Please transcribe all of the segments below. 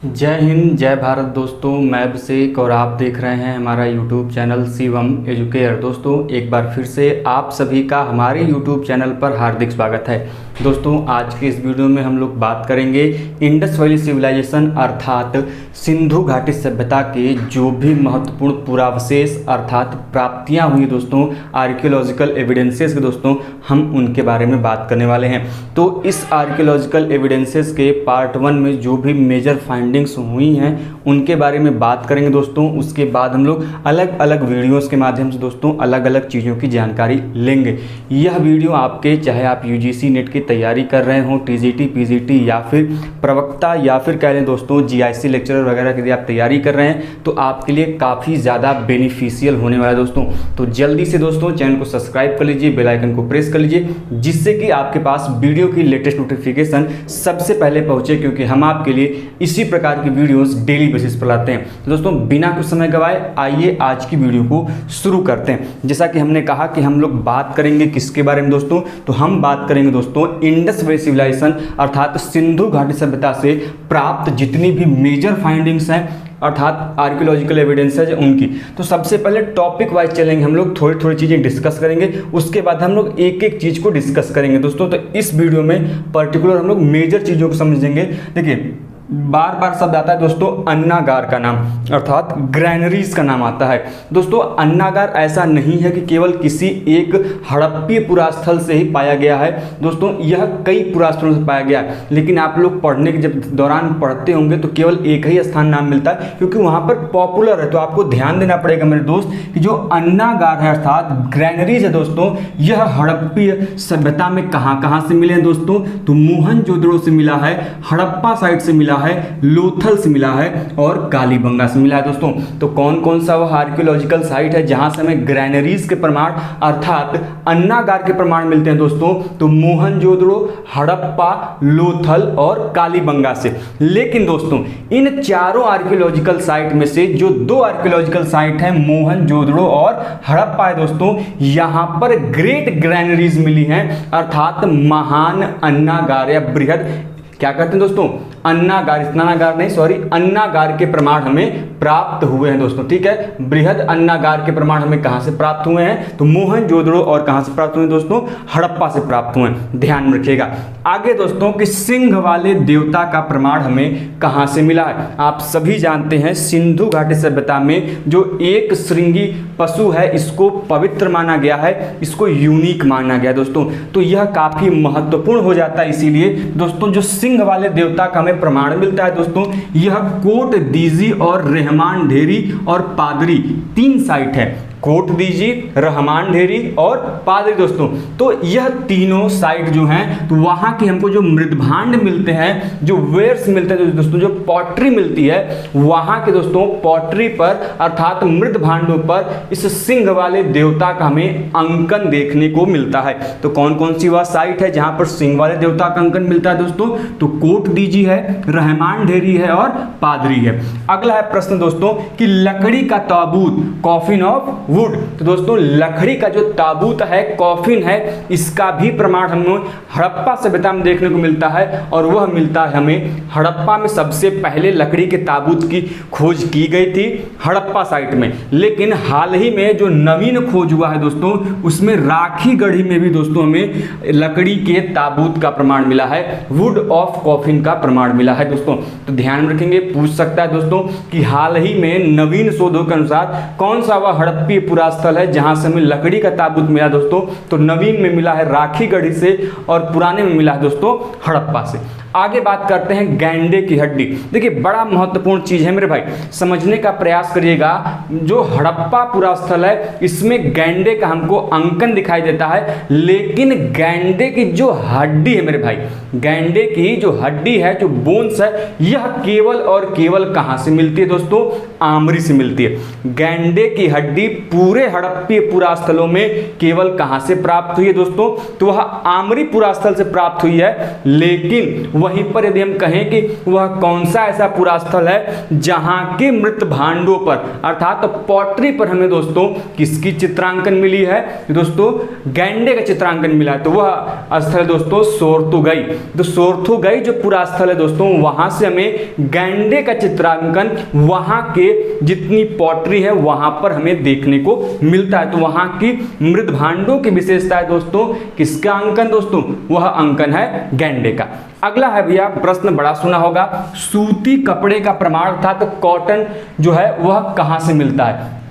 जय हिंद जय भारत दोस्तों, मैं अभिषेक और आप देख रहे हैं हमारा यूट्यूब चैनल शिवम एजुकेयर। दोस्तों एक बार फिर से आप सभी का हमारे यूट्यूब चैनल पर हार्दिक स्वागत है। दोस्तों आज के इस वीडियो में हम लोग बात करेंगे इंडस वैली सिविलाइजेशन अर्थात सिंधु घाटी सभ्यता के जो भी महत्वपूर्ण पुरावशेष अर्थात प्राप्तियां हुई दोस्तों, आर्कियोलॉजिकल एविडेंसेस के दोस्तों, हम उनके बारे में बात करने वाले हैं। तो इस आर्कियोलॉजिकल एविडेंसेस के पार्ट 1 में जो भी मेजर फाइंडिंग्स हुई हैं उनके बारे में बात करेंगे दोस्तों। उसके बाद हम लोग अलग अलग वीडियोस के माध्यम से दोस्तों अलग अलग चीज़ों की जानकारी लेंगे। यह वीडियो आपके, चाहे आप यूजीसी नेट की तैयारी कर रहे हो, टीजीटी पीजीटी या फिर प्रवक्ता या फिर कह लें दोस्तों जीआईसी लेक्चरर वगैरह के लिए आप तैयारी कर रहे हैं तो आपके लिए काफ़ी ज़्यादा बेनिफिशियल होने वाला है दोस्तों। तो जल्दी से दोस्तों चैनल को सब्सक्राइब कर लीजिए, बेल आइकन को प्रेस कर लीजिए, जिससे कि आपके पास वीडियो की लेटेस्ट नोटिफिकेशन सबसे पहले पहुंचे, क्योंकि हम आपके लिए इसी प्रकार की वीडियोस डेली बेसिस पर लाते हैं। तो दोस्तों बिना कुछ समय गवाए आइए आज की वीडियो को शुरू करते हैं। जैसा कि हमने कहा कि हम लोग बात करेंगे किसके बारे में दोस्तों, तो हम बात करेंगे दोस्तों इंडस वैली सिविलाइजेशन अर्थात सिंधु घाटी सभ्यता से प्राप्त जितनी भी मेजर फाइंडिंग्स हैं अर्थात आर्कियोलॉजिकल एविडेंसेज उनकी। तो सबसे पहले टॉपिक वाइज चलेंगे, हम लोग थोड़ी थोड़ी चीज़ें डिस्कस करेंगे, उसके बाद हम लोग एक एक चीज़ को डिस्कस करेंगे दोस्तों। तो इस वीडियो में पर्टिकुलर हम लोग मेजर चीज़ों को समझेंगे। देखिए बार बार शब्द आता है दोस्तों अन्नागार का नाम अर्थात ग्रैनरीज का नाम आता है दोस्तों। अन्नागार ऐसा नहीं है कि केवल किसी एक हड़प्पी पुरास्थल से ही पाया गया है दोस्तों, यह कई पुरास्थलों से पाया गया है। लेकिन आप लोग पढ़ने के जब दौरान पढ़ते होंगे तो केवल एक ही स्थान नाम मिलता है क्योंकि वहां पर पॉपुलर है। तो आपको ध्यान देना पड़ेगा मेरे दोस्त कि जो अन्नागार है अर्थात ग्रैनरीज है दोस्तों, यह हड़प्पी सभ्यता में कहां कहां से मिले हैं दोस्तों, तो मोहनजोदड़ो से मिला है, हड़प्पा साइट से मिला है, लोथल से मिला है और कालीबंगा से मिला है दोस्तों। तो कौन कौन सा वह आर्कियोलॉजिकल साइट है जहां से हमें ग्रैनरीज के प्रमाण अर्थात अन्नागार के प्रमाण मिलते हैं दोस्तों, तो मोहनजोदड़ो, हड़प्पा, लोथल और कालीबंगा से। लेकिन दोस्तों इन चारों आर्कियोलॉजिकल साइट में से जो दो आर्कियोलॉजिकल साइट है मोहनजोदड़ो और हड़प्पा है दोस्तों, यहां पर ग्रेट ग्रैनरीज मिली हैं अर्थात महान अन्नागार या बृहद, क्या कहते हैं दोस्तों, अन्नागार, स्नानागार नहीं सॉरी, अन्नागार के प्रमाण हमें प्राप्त हुए हैं दोस्तों। ठीक है, बृहद अन्नागार के प्रमाण हमें कहां से प्राप्त हुए हैं, तो मोहनजोदड़ो और कहां से प्राप्त हुए हैं दोस्तों, हड़प्पा से प्राप्त हुए हैं। ध्यान में रखिएगा आगे दोस्तों कि सिंह वाले देवता का प्रमाण हमें कहां से मिला है। आप सभी जानते हैं सिंधु घाटी सभ्यता में जो एक श्रृंगी पशु है इसको पवित्र माना गया है, इसको यूनिक माना गया दोस्तों। तो यह काफी महत्वपूर्ण हो जाता है, इसीलिए दोस्तों जो सिंह वाले देवता का हमें प्रमाण मिलता है दोस्तों, यह कोट दीजी और रहमान ढेरी और पादरी तीन साइट है, कोट दीजी, रहमान ढेरी और पादरी दोस्तों। तो यह तीनों साइट जो हैं तो वहां के हमको जो मृदभांड मिलते हैं, जो वेयर्स मिलते हैं दोस्तों, जो पॉटरी मिलती है वहां के दोस्तों पॉटरी पर अर्थात मृदभांडों पर इस सिंह वाले देवता का हमें अंकन देखने को मिलता है। तो कौन कौन सी वह साइट है जहां पर सिंह वाले देवता का अंकन मिलता है दोस्तों, तो कोट दीजी है, रहमान ढेरी है और पादरी है। अगला है प्रश्न दोस्तों कि लकड़ी का ताबूत, कॉफिन ऑफ वुड, तो दोस्तों लकड़ी का जो ताबूत है, कॉफिन है, इसका भी प्रमाण हमें हड़प्पा सभ्यता में देखने को मिलता है और वह मिलता है हमें हड़प्पा में। सबसे पहले लकड़ी के ताबूत की खोज की गई थी हड़प्पा साइट में, लेकिन हाल ही में जो नवीन खोज हुआ है दोस्तों उसमें राखी गढ़ी में भी दोस्तों हमें लकड़ी के ताबूत का प्रमाण मिला है, वुड ऑफ कॉफिन का प्रमाण मिला है दोस्तों। तो ध्यान रखेंगे, पूछ सकता है दोस्तों कि हाल ही में नवीन शोधों के अनुसार कौन सा वह हड़प्पी पुरास्थल है जहां से हमें लकड़ी का ताबूत मिला दोस्तों, तो नवीन में मिला है राखी गढ़ी से और पुराने में मिला है दोस्तों हड़प्पा से। आगे बात करते हैं गैंडे की हड्डी। देखिए बड़ा महत्वपूर्ण चीज है मेरे भाई, समझने का प्रयास करिएगा। जो हड़प्पा पुरास्थल है इसमें गैंडे का हमको अंकन दिखाई देता है, लेकिन गैंडे की जो हड्डी है मेरे भाई, गैंडे की जो हड्डी है, जो बोन्स है, यह केवल और केवल कहां से मिलती है दोस्तों, आमरी से मिलती है। गैंडे की हड्डी पूरे हड़प्पी पुरास्थलों में केवल कहां से प्राप्त हुई है दोस्तों, तो वह आमरी पुरास्थल से प्राप्त हुई है, लेकिन वहीं पर यदि हम कहें कि वह कौन सा ऐसा पुरास्थल है जहां के मृत भांडों पर अर्थात पॉटरी पर हमें दोस्तों किसकी चित्रांकन मिली है दोस्तों, गैंडे का चित्रांकन मिला है। तो वह स्थल दोस्तों सोर्थुगई। तो सोर्थुगई जो पुरास्थल है दोस्तों, वहां से हमें गैंडे का चित्रांकन वहां के जितनी पॉटरी है वहां पर हमें देखने को मिलता है। तो वहां की मृत भांडों की विशेषता है दोस्तों, किसका अंकन दोस्तों, वह अंकन है गैंडे का। अगला है भैया प्रश्न बड़ा सुना होगा, सूती कपड़े का प्रमाण अर्थात कॉटन जो है वह कहां से मिलता है।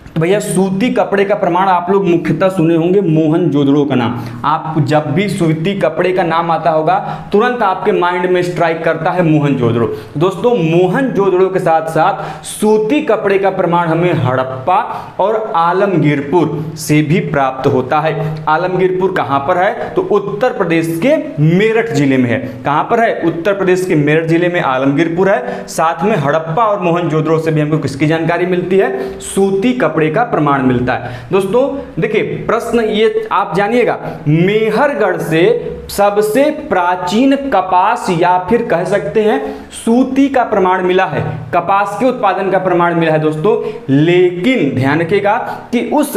तो भैया सूती कपड़े का प्रमाण आप लोग मुख्यतः सुने होंगे मोहनजोदड़ो का नाम। आप जब भी सूती कपड़े का नाम आता होगा तुरंत आपके माइंड में स्ट्राइक करता है मोहनजोदड़ो। दोस्तों मोहनजोदड़ो के साथ साथ सूती कपड़े का प्रमाण हमें हड़प्पा और आलमगीरपुर से भी प्राप्त होता है। आलमगीरपुर कहां पर है, तो उत्तर प्रदेश के मेरठ जिले में है। कहां पर है, उत्तर प्रदेश के मेरठ जिले में आलमगीरपुर है। साथ में हड़प्पा और मोहनजोदड़ो से भी हमको किसकी जानकारी मिलती है, सूती कपड़े का प्रमाण मिलता है। दोस्तों देखिए प्रश्न ये आप जानिएगा, मेहरगढ़ से सबसे प्राचीन कपास या फिर कह सकते हैं सूती का प्रमाण मिला है, कपास के उत्पादन का प्रमाण मिला है दोस्तों। लेकिन ध्यान रखिएगा कि उस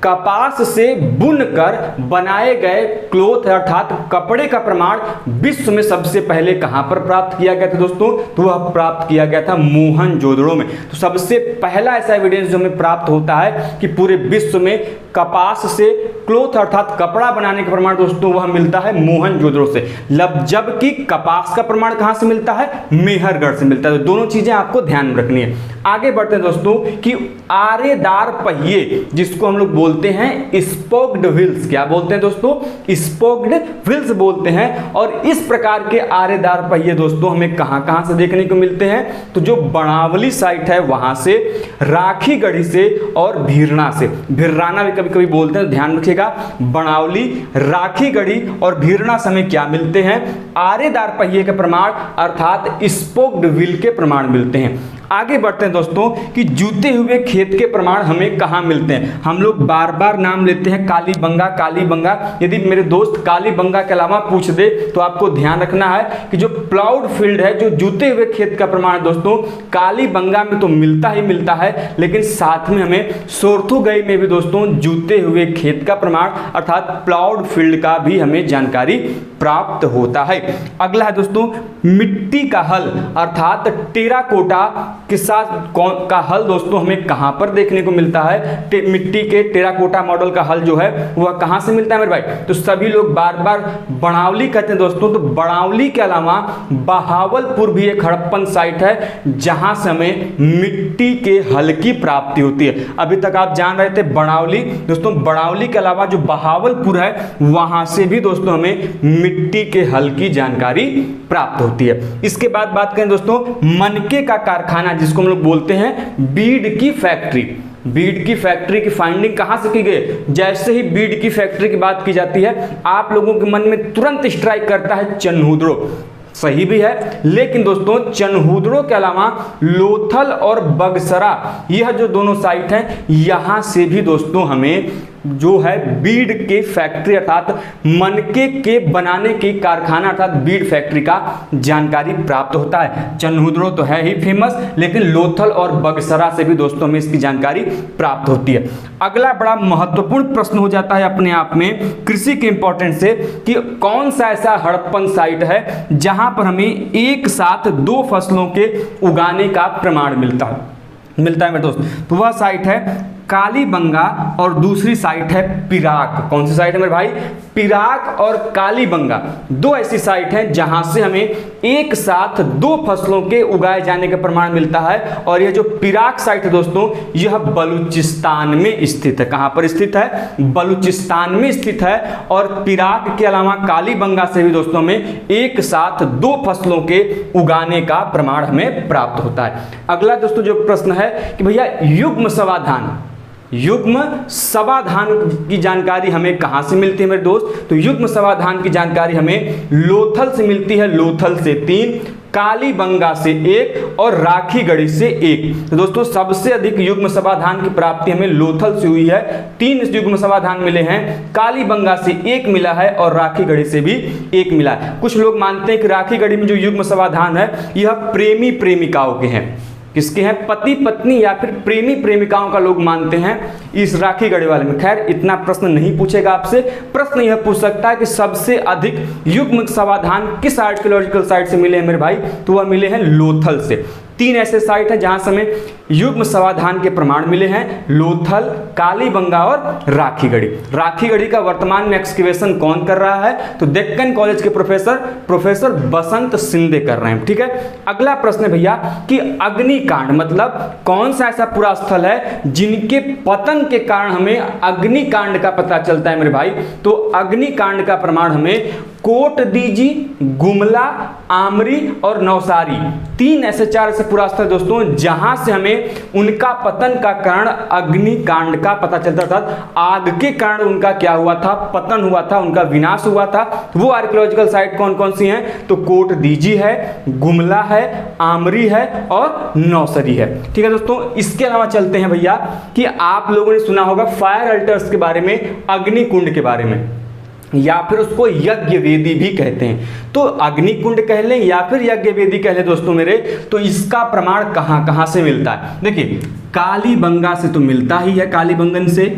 कपास से बुनकर बनाए गए क्लोथ अर्थात कपड़े का प्रमाण विश्व में सबसे पहले कहां पर प्राप्त किया गया था दोस्तों, तो वह प्राप्त किया गया था मोहनजोदड़ो में। तो सबसे पहला ऐसा एविडेंस जो हमें प्राप्त होता है कि पूरे विश्व में कपास से क्लोथ अर्थात कपड़ा बनाने का प्रमाण दोस्तों वह मिलता है मोहनजोदड़ो से। जबकि कपास का प्रमाण कहां से मिलता है, मेहरगढ़ से मिलता है। तो दोनों चीजें आपको ध्यान में रखनी है। आगे बढ़ते हैं दोस्तों कि आरेदार पहिए जिसको हम लोग बोलते हैं स्पोक्ड व्हील्स, क्या बोलते हैं दोस्तों, स्पोक्ड व्हील्स बोलते हैं। और इस प्रकार के आरेदार पहिए दोस्तों हमें कहां कहां से देखने को मिलते हैं, तो जो बनावली साइट है वहां से, राखीगढ़ी से और भीरना से, भिर्राना भी कभी कभी बोलते हैं, ध्यान रखिएगा। बनावली, राखीगढ़ी और भीरना से हमें क्या मिलते हैं, आरेदार पहिए के प्रमाण अर्थात स्पोक्ड व्हील के प्रमाण मिलते हैं। आगे बढ़ते हैं दोस्तों कि जूते हुए खेत के प्रमाण हमें कहां मिलते हैं। हम लोग बार बार नाम लेते हैं कालीबंगा कालीबंगा। यदि मेरे दोस्त कालीबंगा के अलावा पूछ दे तो आपको ध्यान रखना है कि जो प्लाउड फील्ड है, जो जूते हुए खेत का प्रमाण दोस्तों कालीबंगा में तो मिलता ही मिलता है, लेकिन साथ में हमें सोर्थुगई में भी दोस्तों जूते हुए खेत का प्रमाण अर्थात प्लाउड फील्ड का भी हमें जानकारी प्राप्त होता है। अगला है दोस्तों मिट्टी का हल अर्थात टेराकोटा के साथ कौन का हल दोस्तों हमें कहां पर देखने को मिलता है। मिट्टी के टेराकोटा मॉडल का हल जो है वह कहां से मिलता है मेरे भाई, तो सभी लोग बार बार बनावली कहते हैं दोस्तों। तो बनावली के अलावा बहावलपुर भी एक हड़प्पन साइट है जहां से हमें मिट्टी के हल की प्राप्ति होती है। अभी तक आप जान रहे थे बनावली, दोस्तों बनावली के अलावा जो बहावलपुर है वहां से भी दोस्तों हमें मिट्टी के हल की जानकारी प्राप्त होती है। इसके बाद बात करें दोस्तों मनके का कारखाना जिसको हम लोग बोलते हैं बीड की फैक्ट्री। बीड की फैक्ट्री की फाइंडिंग कहां से की गई, जैसे ही बीड की फैक्ट्री की बात की जाती है आप लोगों के मन में तुरंत स्ट्राइक करता है चन्हुद्रो। सही भी है, लेकिन दोस्तों चन्हुद्रो के अलावा लोथल और बगसरा यह जो दोनों साइट हैं यहां से भी दोस्तों हमें जो है बीड के फैक्ट्री अर्थात मनके के बनाने की कारखाना अर्थात बीड फैक्ट्री का जानकारी प्राप्त होता है। चन्हुद्रो तो है ही फेमस, लेकिन लोथल और बगसरा से भी दोस्तों हमें इसकी जानकारी प्राप्त होती है। अगला बड़ा महत्वपूर्ण प्रश्न हो जाता है अपने आप में कृषि के इंपॉर्टेंस से कि कौन सा ऐसा हड़प्पन साइट है जहां पर हमें एक साथ दो फसलों के उगाने का प्रमाण मिलता है मेरे दोस्त। तो वह साइट है कालीबंगा और दूसरी साइट है पिराक। कौन सी साइट है मेरे भाई, पिराक और कालीबंगा, दो ऐसी साइट हैं जहां से हमें एक साथ दो फसलों के उगाए जाने का प्रमाण मिलता है। और यह जो पिराक साइट है दोस्तों यह बलूचिस्तान में स्थित है। कहां पर स्थित है, बलूचिस्तान में स्थित है। और पिराक के अलावा कालीबंगा से भी दोस्तों हमें एक साथ दो फसलों के उगाने का प्रमाण हमें प्राप्त होता है। अगला दोस्तों जो प्रश्न है कि भैया युग्म समाधान की जानकारी हमें कहां से मिलती है मेरे दोस्त, तो युग्म समाधान की जानकारी हमें लोथल से मिलती है। लोथल से 3, कालीबंगा से 1 और राखीगढ़ी से 1। तो दोस्तों सबसे अधिक युग्म समाधान की प्राप्ति हमें लोथल से हुई है, 3 युग्म समाधान मिले हैं, कालीबंगा से 1 मिला है और राखीगढ़ी से भी 1 मिला है। कुछ लोग मानते हैं कि राखीगढ़ी में जो युग्म समाधान है यह प्रेमी प्रेमिकाओं के हैं, किसके हैं, पति पत्नी या फिर प्रेमी प्रेमिकाओं का लोग मानते हैं इस राखीगढ़ी वाले में। खैर इतना प्रश्न नहीं पूछेगा आपसे, प्रश्न यह पूछ सकता है कि सबसे अधिक युग्म समाधान किस आर्कियोलॉजिकल साइट से मिले हैं मेरे भाई, तो वह मिले हैं लोथल से। 3 ऐसे साइट हैं जहां से हमें युग्म समाधान के प्रमाण मिले हैं, लोथल, कालीबंगा और राखीगढ़ी। राखीगढ़ी का वर्तमान में एक्सकेवेशन कौन कर रहा है, तो डेक्कन कॉलेज के प्रोफेसर बसंत शिंदे कर रहे हैं। ठीक है, अगला प्रश्न भैया कि अग्निकांड मतलब कौन सा ऐसा पूरा स्थल है जिनके पतन के कारण हमें अग्निकांड का पता चलता है मेरे भाई, तो अग्निकांड का प्रमाण हमें कोटदीजी, गुमला, आमरी और नौसारी, 3 ऐसे 4 ऐसे पूरा स्थल दोस्तों जहां से हमें उनका पतन का कारण अग्निकांड का पता चलता था। आग के कारण उनका क्या हुआ था, पतन हुआ था, उनका विनाश हुआ था। वो आर्कियोलॉजिकल साइट कौन कौन सी हैं, तो कोटदीजी है, गुमला है, आमरी है और नौसरी है। ठीक है दोस्तों, इसके अलावा चलते हैं भैया कि आप लोगों ने सुना होगा फायर अल्टर्स के बारे में, अग्निकुंड के बारे में, या फिर उसको यज्ञ वेदी भी कहते हैं। तो अग्निकुंड कह लें या फिर यज्ञ वेदी कह लें दोस्तों मेरे, तो इसका प्रमाण कहां कहां से मिलता है। देखिए कालीबंगा से तो मिलता ही है, कालीबंगन से,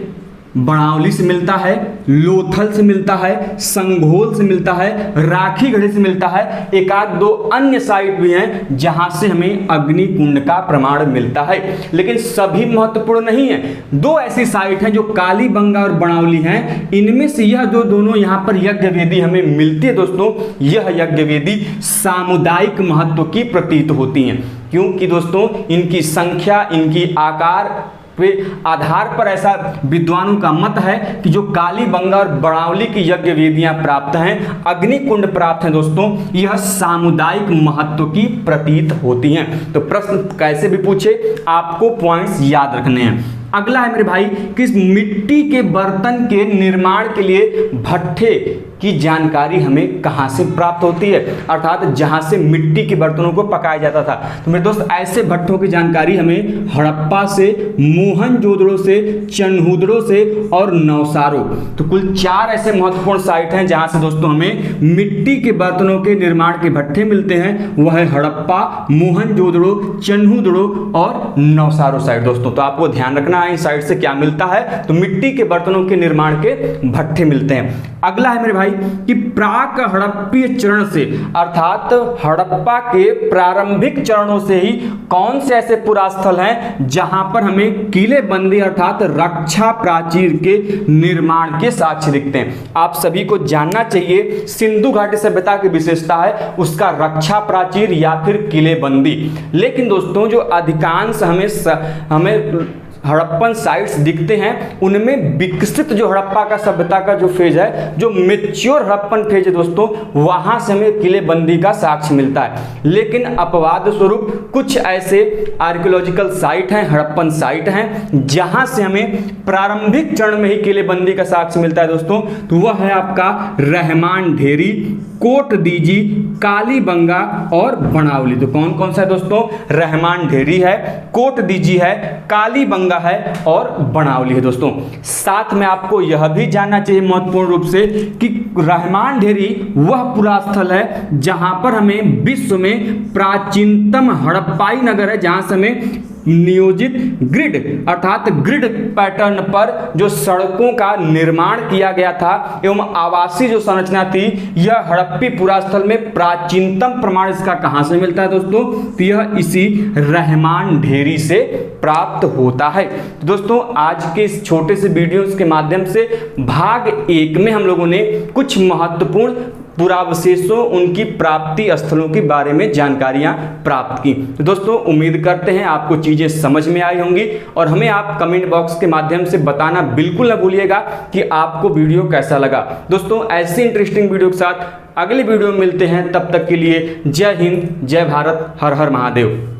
बड़ावली से मिलता है, लोथल से मिलता है, संघोल से मिलता है, राखीगढ़ी से मिलता है, एक आध 2 अन्य साइट भी हैं जहां से हमें अग्निकुंड का प्रमाण मिलता है, लेकिन सभी महत्वपूर्ण नहीं है। 2 ऐसी साइट हैं जो कालीबंगा और बड़ावली हैं, इनमें से यह जो दोनों यहां पर यज्ञ वेदी हमें मिलती है दोस्तों, यह यज्ञ वेदी सामुदायिक महत्व की प्रतीत होती हैं, क्योंकि दोस्तों इनकी संख्या, इनकी आकार वे आधार पर ऐसा विद्वानों का मत है कि जो कालीबंगा और बड़ावली की यज्ञ वेदियां प्राप्त हैं, अग्निकुंड प्राप्त हैं दोस्तों, यह सामुदायिक महत्व की प्रतीत होती हैं। तो प्रश्न कैसे भी पूछे आपको पॉइंट्स याद रखने हैं। अगला है मेरे भाई कि मिट्टी के बर्तन के निर्माण के लिए भट्ठे की जानकारी हमें कहां से प्राप्त होती है, अर्थात जहां से मिट्टी के बर्तनों को पकाया जाता था। तो मेरे दोस्त ऐसे भट्ठों की जानकारी हमें हड़प्पा से, मोहनजोदड़ो से, चन्हुदड़ो से और नवसारो। तो कुल 4 ऐसे महत्वपूर्ण साइट हैं जहां से दोस्तों हमें मिट्टी के बर्तनों के निर्माण के भट्ठे मिलते हैं, वह है हड़प्पा, मोहनजोदड़ो, चन्हुदड़ो और नवसारो साइट दोस्तों। तो आपको ध्यान रखना है इन साइट से क्या मिलता है, तो मिट्टी के बर्तनों के निर्माण के भट्ठे मिलते हैं। अगला है मेरे भाई कि प्राक हड़प्पीय चरण से, अर्थात हड़प्पा के प्रारंभिक चरणों से ही कौन से ऐसे पुरास्थल हैं जहां पर हमें किलेबंदी अर्थात रक्षा प्राचीर के निर्माण के साक्ष्य दिखते हैं। आप सभी को जानना चाहिए सिंधु घाटी सभ्यता की विशेषता है उसका रक्षा प्राचीर या फिर किलेबंदी, लेकिन दोस्तों जो अधिकांश हमें हड़प्पन साइट्स दिखते हैं उनमें विकसित जो हड़प्पा का सभ्यता का जो फेज है, जो मेच्योर हड़प्पन फेज है दोस्तों, वहां से हमें किलेबंदी का साक्ष्य मिलता है। लेकिन अपवाद स्वरूप कुछ ऐसे आर्कियोलॉजिकल साइट हैं, हड़प्पन साइट हैं जहां से हमें प्रारंभिक चरण में ही किलेबंदी का साक्ष्य मिलता है दोस्तों। तो वह है आपका रहमान ढेरी, कोटदीजी, कालीबंगा और बड़ावली। तो कौन कौन सा है दोस्तों, रहमान ढेरी है, कोटदीजी है, कालीबंगा है और बड़ावली है दोस्तों। साथ में आपको यह भी जानना चाहिए महत्वपूर्ण रूप से कि रहमान ढेरी वह पुरास्थल है जहां पर हमें विश्व में प्राचीनतम हड़प्पाई नगर है, जहां से हमें नियोजित ग्रिड अर्थात ग्रिड पैटर्न पर जो सड़कों का निर्माण किया गया था एवं आवासीय जो संरचना थी, यह हड़प्पी पुरास्थल में प्राचीनतम प्रमाण इसका कहां से मिलता है दोस्तों, तो यह इसी रहमान ढेरी से प्राप्त होता है। तो दोस्तों आज के इस छोटे से वीडियोस के माध्यम से भाग 1 में हम लोगों ने कुछ महत्वपूर्ण पुरावशेषों, उनकी प्राप्ति स्थलों के बारे में जानकारियां प्राप्त की। तो दोस्तों उम्मीद करते हैं आपको चीजें समझ में आई होंगी और हमें आप कमेंट बॉक्स के माध्यम से बताना बिल्कुल न भूलिएगा कि आपको वीडियो कैसा लगा। दोस्तों ऐसी इंटरेस्टिंग वीडियो के साथ अगले वीडियो में मिलते हैं, तब तक के लिए जय हिंद, जय भारत, हर हर महादेव।